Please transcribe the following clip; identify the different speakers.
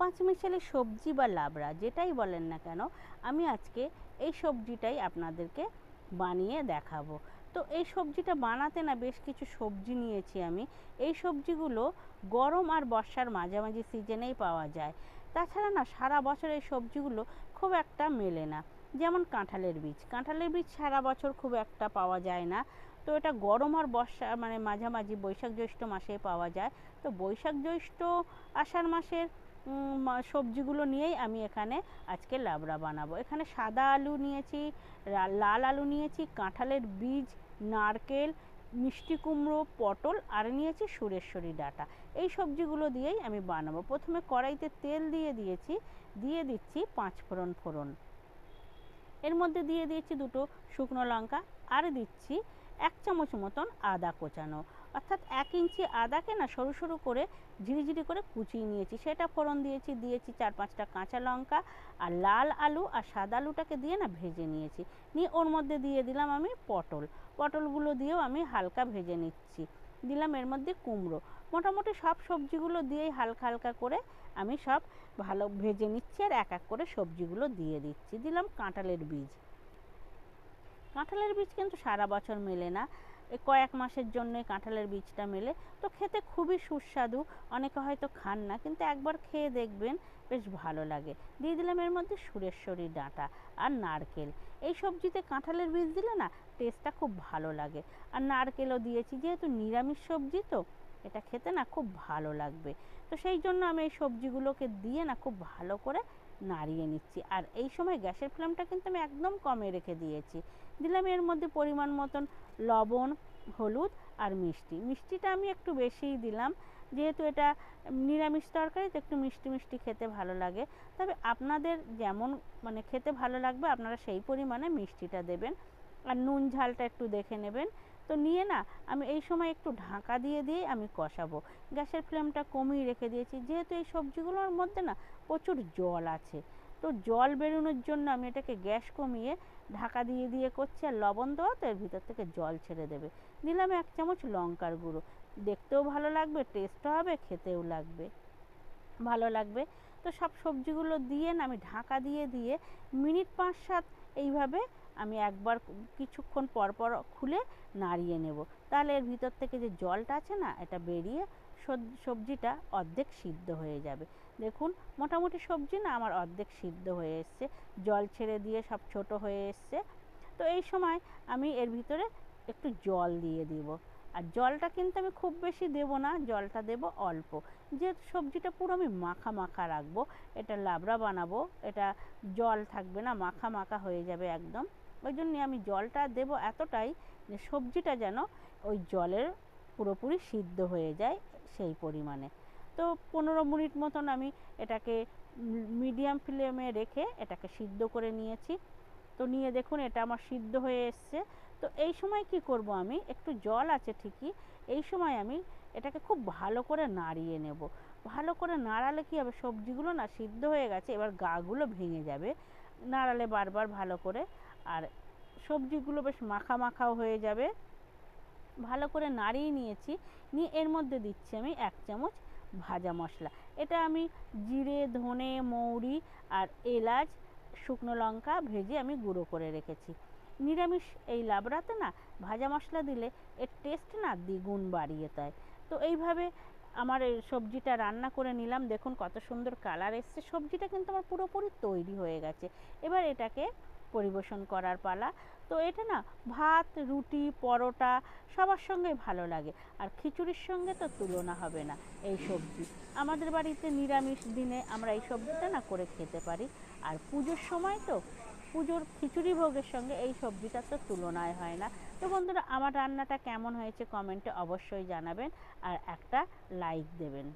Speaker 1: পাঁচমিশালি সবজি বা লাবড়া যেটাই বলেন না কেন, আমি আজকে এই সবজিটাই আপনাদেরকে বানিয়ে দেখাবো। তো এই সবজিটা বানাতে না বেশ কিছু সবজি নিয়েছি আমি। এই সবজিগুলো গরম আর বর্ষার মাঝামাঝি সিজনেই পাওয়া যায়। তাছাড়া না সারা বছর এই সবজিগুলো খুব একটা মেলে না। যেমন কাঁঠালের বীজ সারা বছর খুব একটা পাওয়া যায় না। তো এটা গরম আর বর্ষা মানে মাঝামাঝি বৈশাখ জ্যৈষ্ঠ মাসে পাওয়া যায়। তো বৈশাখ জ্যৈষ্ঠ আষাঢ় মাসের সবজিগুলো নিয়েই আমি এখানে আজকে লাবড়া বানাবো। এখানে সাদা আলু নিয়েছি, লাল আলু নিয়েছি, কাঁঠালের বীজ, নারকেল, মিষ্টি কুমড়ো, পটল আর নিয়েছি সুরেশ্বরী ডাঁটা। এই সবজিগুলো দিয়েই আমি বানাবো। প্রথমে কড়াইতে তেল দিয়ে দিচ্ছি 5 ফোড়ন। এর মধ্যে দিয়ে দিয়েছি 2টো শুকনো লঙ্কা আর দিচ্ছি 1 চামচ মতন আদা কোচানো, অর্থাৎ 1 ইঞ্চি আদাকে না সরু সরু করে ঝিরিঝিরি করে কুচিয়ে নিয়েছি, সেটা ফোড়ন দিয়েছি। 4-5টা কাঁচা লঙ্কা আর লাল আলু আর সাদা আলুটাকে দিয়ে না ভেজে নিয়েছি। নিয়ে ওর মধ্যে দিয়ে দিলাম আমি পটলগুলো দিয়েও আমি হালকা ভেজে নিচ্ছি। দিলাম এর মধ্যে কুমড়ো। মোটামুটি সব সবজিগুলো দিয়েই হালকা হালকা করে আমি সব ভালো ভেজে নিচ্ছি আর এক এক করে সবজিগুলো দিয়ে দিচ্ছি। দিলাম কাঁঠালের বীজ কিন্তু সারা বছর মেলে না, কয়েক মাসের জন্য কাঁঠালের বীজটা মেলে। তো খেতে খুবই সুস্বাদু, অনেকে হয়তো খান না, কিন্তু একবার খেয়ে দেখবেন বেশ ভালো লাগে। দিয়ে দিলাম এর মধ্যে সুরেশ্বরী ডাঁটা আর নারকেল। এই সবজিতে কাঁঠালের বীজ দিলে না টেস্টটা খুব ভালো লাগে। আর নারকেলও দিয়েছি, যেহেতু নিরামিষ সবজি তো এটা খেতে না খুব ভালো লাগবে। তো সেই জন্য আমি এই সবজিগুলোকে দিয়ে না খুব ভালো করে নাড়িয়ে নিচ্ছি। আর এই সময় গ্যাসের ফ্লেমটা কিন্তু আমি একদম কমে রেখে দিয়েছি। দিলাম এর মধ্যে পরিমাণ মতন লবণ, হলুদ আর মিষ্টিটা আমি একটু বেশিই দিলাম, যেহেতু এটা নিরামিষ তরকারি তো একটু মিষ্টি মিষ্টি খেতে ভালো লাগে। তবে আপনাদের যেমন মানে খেতে ভালো লাগবে আপনারা সেই পরিমাণে মিষ্টিটা দেবেন। আর নুন ঝালটা একটু দেখে নেবেন। তো নিয়ে না আমি এই সময় একটু ঢাকা দিয়ে আমি কষাবো। গ্যাসের ফ্লেমটা কমিয়ে রেখে দিয়েছি, যেহেতু এই সবজিগুলোর মধ্যে না প্রচুর জল আছে। তো জল বেরোনোর জন্য আমি এটাকে গ্যাস কমিয়ে ঢাকা দিয়ে করছি। আর লবণ দেওয়া তো এর ভিতর থেকে জল ছেড়ে দেবে। দিলাম 1 চামচ লঙ্কার গুঁড়ো, দেখতেও ভালো লাগবে, টেস্টও হবে, খেতেও ভালো লাগবে। তো সব সবজিগুলো দিয়ে না আমি ঢাকা দিয়ে মিনিট 5-7 এইভাবে আমি একবার কিছুক্ষণ পর খুলে নাড়িয়ে নেব। তাহলে এর ভিতর থেকে যে জলটা আছে না এটা বেরিয়ে সবজিটা অর্ধেক সিদ্ধ হয়ে যাবে। দেখুন মোটামুটি সবজি না আমার অর্ধেক সিদ্ধ হয়ে এসছে, জল ছেড়ে দিয়ে সব ছোট হয়ে এসছে। তো এই সময় আমি এর ভিতরে একটু জল দিয়ে দিব। আর জলটা কিন্তু আমি খুব বেশি দেব না, জলটা দেব অল্প, যেহেতু সবজিটা পুরো আমি মাখা রাখবো। এটা লাবড়া বানাবো, এটা জল থাকবে না, মাখা হয়ে যাবে একদম। ওই জন্যে আমি জলটা দেব এতটাই যে সবজিটা যেন ওই জলের পুরোপুরি সিদ্ধ হয়ে যায় সেই পরিমাণে। তো 15 মিনিট মতন আমি এটাকে মিডিয়াম ফ্লেমে রেখে এটাকে সিদ্ধ করে নিয়েছি। তো নিয়ে দেখুন এটা আমার সিদ্ধ হয়ে এসছে। তো এই সময় কি করব, আমি একটু জল আছে ঠিকই, এই সময় আমি এটাকে খুব ভালো করে নাড়িয়ে নেব। ভালো করে নাড়ালে কি হবে, সবজিগুলো না সিদ্ধ হয়ে গেছে, এবার গাগুলো ভেঙে যাবে নাড়ালে বারবার ভালো করে। আর সবজিগুলো বেশ মাখাও হয়ে যাবে। ভালো করে নাড়িয়ে নিয়েছি। নিয়ে এর মধ্যে দিচ্ছি আমি 1 চামচ ভাজা মশলা। এটা আমি জিরে, ধনে, মৌরি আর এলাচ, শুকনো লঙ্কা ভেজে আমি গুঁড়ো করে রেখেছি। নিরামিষ এই লাবড়াতে না ভাজা মশলা দিলে এর টেস্ট না দ্বিগুণ বাড়িয়ে দেয়। তো এইভাবে আমার এই সবজিটা রান্না করে নিলাম। দেখুন কত সুন্দর কালার এসছে। সবজিটা কিন্তু আমার পুরোপুরি তৈরি হয়ে গেছে। এবার এটাকে পরিবেশন করার পালা। তো এটা না ভাত, রুটি, পরোটা সবার সঙ্গেই ভালো লাগে। আর খিচুড়ির সঙ্গে তো তুলনা হবে না এই সবজি। আমাদের বাড়িতে নিরামিষ দিনে আমরা এই সবজিটা না করে খেতে পারি। আর পুজোর সময় তো পুজোর খিচুড়ি ভোগের সঙ্গে এই সবজিটার তো তুলনায় হয় না। তো বন্ধুরা আমার রান্নাটা কেমন হয়েছে কমেন্টে অবশ্যই জানাবেন আর একটা লাইক দেবেন।